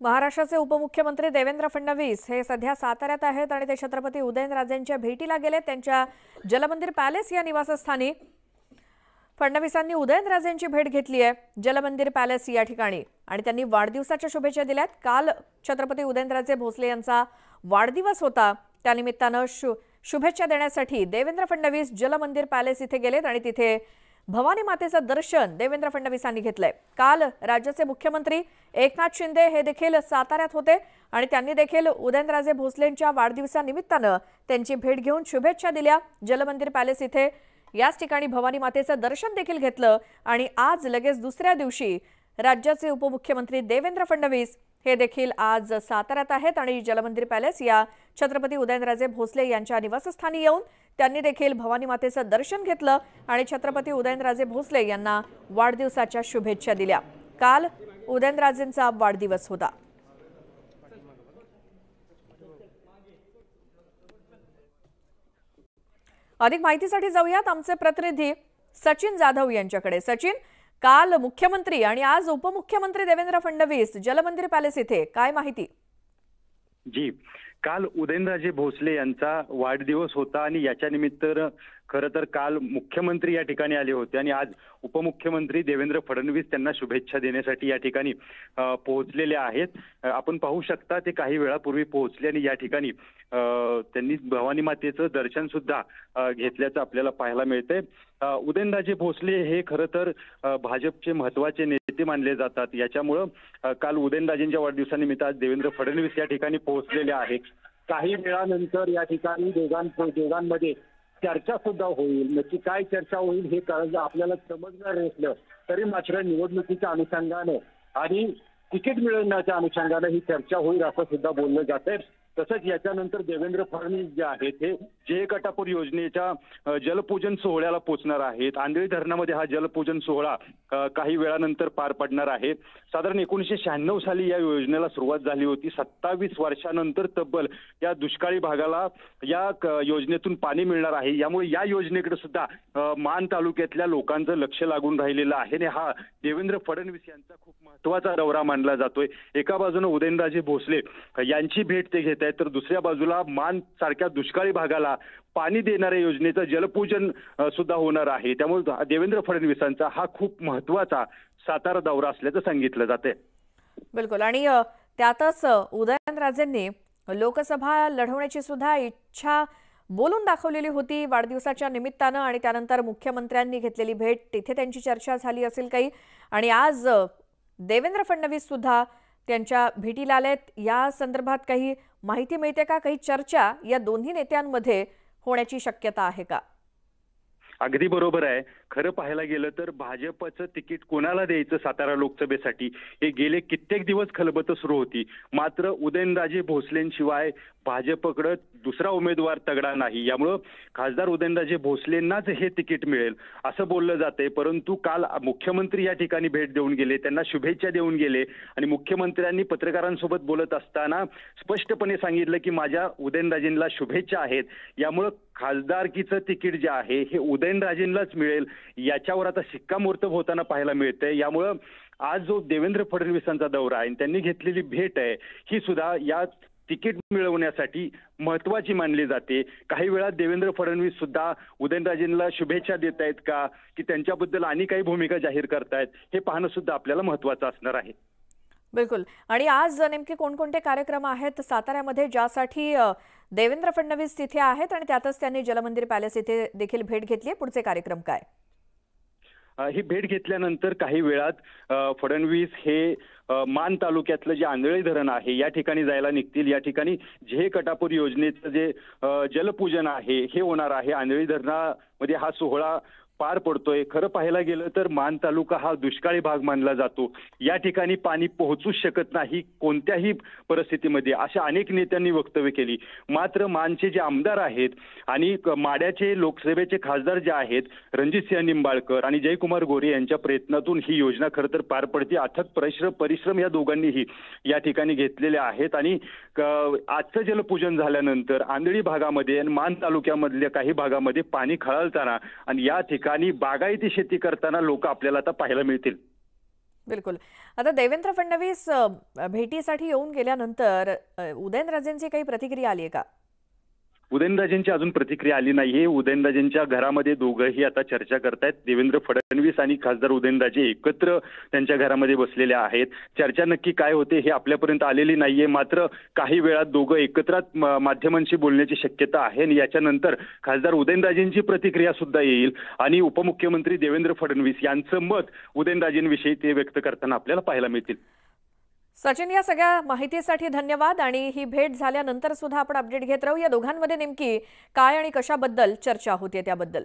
महाराष्ट्राचे उपमुख्यमंत्री देवेंद्र फडणवीस हे सध्या साताऱ्यात आहेत आणि ते छत्रपती उदयनराजेंच्या भेटीला गेले। त्यांच्या जलमंदिर पॅलेस या निवासस्थानी फडणवीसांनी उदयनराजेंची भेट घेतली आहे जलमंदिर पॅलेस या ठिकाणी आणि त्यांनी वाढदिवसाच्या शुभेच्छा दिल्यात। काल छत्रपती उदयनराजे भोसले यांचा वाढदिवस होता, त्यानिमित्ताने शुभेच्छा देण्यासाठी देवेंद्र फडणवीस जलमंदिर पॅलेस इथे गेलेत आणि तिथे भवानी मातेचं दर्शन देवेंद्र फडणवीसांनी घेतलंय। काल राज्याचे मुख्यमंत्री एकनाथ शिंदे हे देखील साताऱ्यात होते आणि त्यांनी देखील उदयनराजे भोसलेंच्या वाढदिवसानिमित्ताने त्यांची भेट घेऊन शुभेच्छा दिल्या। जलमंदिर पॅलेस इथे याच ठिकाणी भवानी मातेचं दर्शन देखील घेतलं आणि आज लगेच दुसऱ्या दिवशी राज्याचे उपमुख्यमंत्री देवेंद्र फडणवीस हे देखील आज साताऱ्यात आहेत आणि जलमंदिर पॅलेस या छत्रपती उदयनराजे भोसले यांच्या निवासस्थानी येऊन त्यांनी देखील भवानी मातेचं दर्शन घेतलं आणि छत्रपती उदयनराजे भोसले यांना वाढदिवसाच्या शुभेच्छा दिल्या। काल उदयनराजेंचा वाढदिवस होता। अधिक माहितीसाठी जाऊयात आमचे प्रतिनिधी सचिन जाधव यांच्याकडे। सचिन, काल मुख्यमंत्री आणि आज उपमुख्यमंत्री देवेंद्र फडणवीस जलमंदिर पॅलेस इथे, काय माहिती? जी, काल उदयनराजे भोसले यांचा वाढदिवस होता आणि याच्या निमित्त खरं तर काल मुख्यमंत्री या ठिकाणी आले होते आणि आज उपमुख्यमंत्री देवेंद्र फडणवीस त्यांना शुभेच्छा देण्यासाठी या ठिकाणी पोहोचलेले आहेत। आपण पाहू शकता ते काही वेळापूर्वी पोहोचले आणि या ठिकाणी त्यांनी भवानी मातेचं दर्शन सुद्धा घेतल्याचं आपल्याला पाहायला मिळतंय। उदयनराजे भोसले हे खरं तर भाजपचे महत्त्वाचे नेते मानले जातात, याच्यामुळं काल उदयनराजेंच्या वाढदिवसानिमित्त आज देवेंद्र फडणवीस या ठिकाणी पोहोचलेले आहेत। काही वेळानंतर या ठिकाणी दोघांमध्ये चर्चा सुद्धा होईल। नक्की काय चर्चा होईल हे आपल्याला समजणार नसलं तरी मात्र निवडणुकीच्या अनुषंगानं आणि तिकीट मिळवण्याच्या अनुषंगानं ही चर्चा होईल असं सुद्धा बोललं जातंय। तसंच याच्यानंतर देवेंद्र फडणवीस जे आहेत हे जेकटापूर योजनेच्या जलपूजन सोहळ्याला पोहोचणार आहेत। आंधळी धरणामध्ये हा जलपूजन सोहळा काही वेळानंतर पार पडणार आहे। साधारण 1996 साली या योजनेला सुरुवात झाली होती। 27 वर्षानंतर तब्बल या दुष्काळी भागाला या योजनेतून पाणी मिळणार आहे। यामुळे या योजनेकडे सुद्धा मान तालुक्यातल्या लोकांचं लक्ष लागून राहिलेलं आहे आणि हा देवेंद्र फडणवीस यांचा खूप महत्त्वाचा दौरा मानला जातोय। एका बाजूने उदयनराजे भोसले यांची भेट ते घेत आहेत, तर दुसऱ्या बाजूला मान सारख्या दुष्काळी भागाला पाणी देणाऱ्या योजनेचं जलपूजन सुद्धा होणार आहे। त्यामुळे देवेंद्र फडणवीसांचा हा खूप महत्त्वाचा सातारा दौरा असल्याचं सांगितलं जाते। बिलकुल, आणि त्यातच उदयनराजेंनी लोकसभा लढवण्याची सुद्धा इच्छा बोलून दाखवलेली होती वाढदिवसाच्या निमित्तानं आणि त्यानंतर मुख्यमंत्र्यांनी घेतलेली भेट, तिथे त्यांची चर्चा झाली असेल काही आणि आज देवेंद्र फडणवीस सुद्धा त्यांच्या भेटीला आलेत। या संदर्भात काही माहिती मिळते का? काही चर्चा या दोन्ही नेत्यांमध्ये होण्याची शक्यता आहे का? अगदी बरोबर आहे। खरं पाहायला गेलं तर भाजपचं तिकीट कोणाला द्यायचं सातारा लोकसभेसाठी हे गेले कित्येक दिवस खलबत सुरू होती। मात्र उदयनराजे भोसलेंशिवाय भाजपकडे दुसरा उमेदवार तगडा नाही, यामुळं खासदार उदयनराजे भोसलेंनाच हे तिकीट मिळेल असं बोललं जातंय। परंतु काल मुख्यमंत्री या ठिकाणी भेट देऊन गेले, त्यांना शुभेच्छा देऊन गेले आणि मुख्यमंत्र्यांनी पत्रकारांसोबत बोलत असताना स्पष्टपणे सांगितलं की माझ्या उदयनराजेंना शुभेच्छा आहेत, यामुळं खासदारकीचं तिकीट जे आहे हे उदयनराजेंनाच मिळेल याच्यावर आता शिक्कामोर्तब होताना पाहायला मिळतंय। यामुळं आज जो देवेंद्र फडणवीसांचा दौरा आहे त्यांनी घेतलेली भेट आहे ही सुद्धा या तिकीट मिळवण्यासाठी महत्त्वाची मानली जाते। काही वेळा देवेंद्र फडणवीस सुद्धा उदयनराजेंना शुभेच्छा देत आहेत का की त्यांच्याबद्दल आणि काही भूमिका जाहीर करतायत हे पाहणं सुद्धा आपल्याला महत्त्वाचं असणार आहे। बिलकुल, आणि आज नेमके कोणकोणते कार्यक्रम आहेत साताऱ्यामध्ये ज्यासाठी देवेंद्र फडणवीस तिथे आहेत आणि त्यातच त्यांनी जलमंदिर पॅलेस इथे देखील भेट घेतली, पुढचे कार्यक्रम काय? ही भेट घेतल्यानंतर काही वेळात फडणवीस हे मान तालुक्यातलं जे आंधळी धरण आहे या ठिकाणी जायला निघतील। या ठिकाणी जेकटापूर योजनेचं जे जलपूजन आहे हे होणार आहे। आंधळी धरणामध्ये हा सोहळा पार पडतोय। खरं पाहायला गेलं तर मान तालुका हा दुष्काळी भाग मानला जातो, या ठिकाणी पाणी पोहोचूच शकत नाही कोणत्याही परिस्थितीमध्ये, अशा अनेक नेत्यांनी वक्तव्य केली। मात्र मानचे जे आमदार आहेत आणि माढ्याचे लोकसभेचे खासदार जे आहेत रणजितसिंह निंबाळकर आणि जयकुमार गोरे यांच्या प्रयत्नातून ही योजना खरं तर पार पडते। अथक परिश्रम या दोघांनीही या ठिकाणी घेतलेले आहेत आणि आजचं जलपूजन झाल्यानंतर आंधळी भागामध्ये आणि मान तालुक्यामधल्या काही भागामध्ये पाणी खळाळताना आणि या ठिकाणी बागायती शेती करताना लोक आपल्याला आता पाहायला मिळतील। बिलकुल. आता देवेंद्र फडणवीस भेटीसाठी येऊन गेल्यानंतर उदयनराजेंची काही प्रतिक्रिया आली आहे का? उदयनराजेंची अजून प्रतिक्रिया आली नाहीये. उदयनराजेंच्या घरामध्ये दोघंही आता चर्चा करतायत. देवेंद्र फडणवीस आणि खासदार उदयनराजे एकत्र त्यांच्या घरामध्ये बसलेले आहेत. चर्चा नक्की काय होते हे आपल्यापर्यंत आलेली नाहीये. मात्र काही वेळात दोघं एकत्र माध्यमांशी बोलण्याची शक्यता आहे आणि याच्यानंतर खासदार उदयनराजेंची प्रतिक्रिया सुद्धा येईल आणि उपमुख्यमंत्री देवेंद्र फडणवीस यांचं मत उदयनराजेंविषयी ते व्यक्त करताना आपल्याला पाहायला मिळतील. सचिन, या सगळ्या माहितीसाठी धन्यवाद. आणि ही भेट झाल्यानंतर सुद्धा आपण अपडेट घेत राहू या दोघांमध्ये नेमकी काय आणि कशाबद्दल चर्चा होते त्याबद्दल.